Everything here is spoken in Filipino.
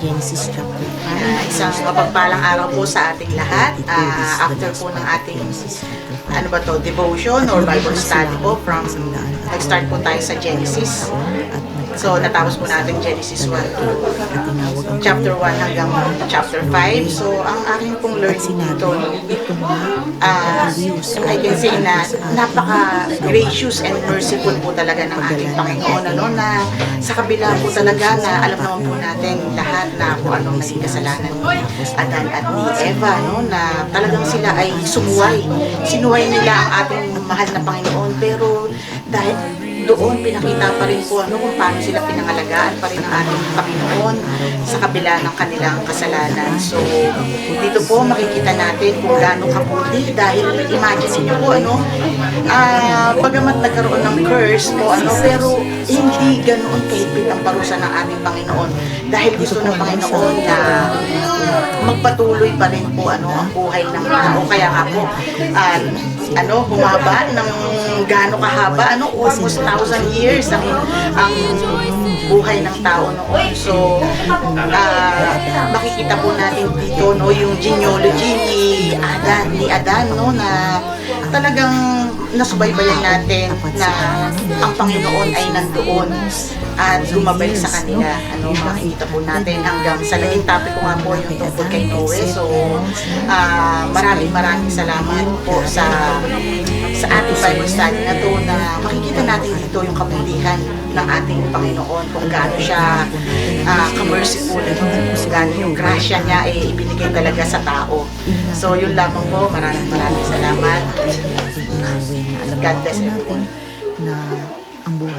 Genesis chapter 5. Isang mapagpalang araw po sa ating lahat. After po ng ating devotion or Bible study po nag-start po tayo sa Genesis. So, natapos po natin Genesis 1 chapter 1 hanggang chapter 5. So, ang aking pong learning dito, I can say na napaka-gracious and merciful po talaga ng ating Panginoon, na sa kabila po talaga na alam naman po natin lahat na kung anong naging kasalanan ni Adan at ni Eva, na talagang sila ay sinuway nila ang ating mahal na Panginoon, pero dahil doon pinakita pa rin po kung paano sila pinangalagaan pa rin ng ating Panginoon sa kabila ng kanilang kasalanan. So, dito po makikita natin kung gaano kabuti, dahil imagine niyo po bagamat nagkaroon ng curse po pero hindi ganoon kahigpit ang parusa ng ating Panginoon, dahil gusto ng Panginoon na magpatuloy pa rin po ang buhay ng tao. Kaya nga po humaba ng gaano kahaba, almost 1,000 years ang buhay ng tao noon. So, makikita po natin dito yung genealogy ni Adan, na talagang nasubaybayan natin na ang Panginoon ay nandoon at lumabay sa kanila. Makikita po natin hanggang sa naging topic ko nga po yung tungkol kay Noe. So, maraming salamat po sa ating Bible study na to, na makikita natin dito yung kabutihan ng ating Panginoon, kung gaano siya ka-merciful, kung gaano yung grasya niya ibinigay talaga sa tao. So, yun lamang po. Maraming salamat. God bless everyone. Na ang buhay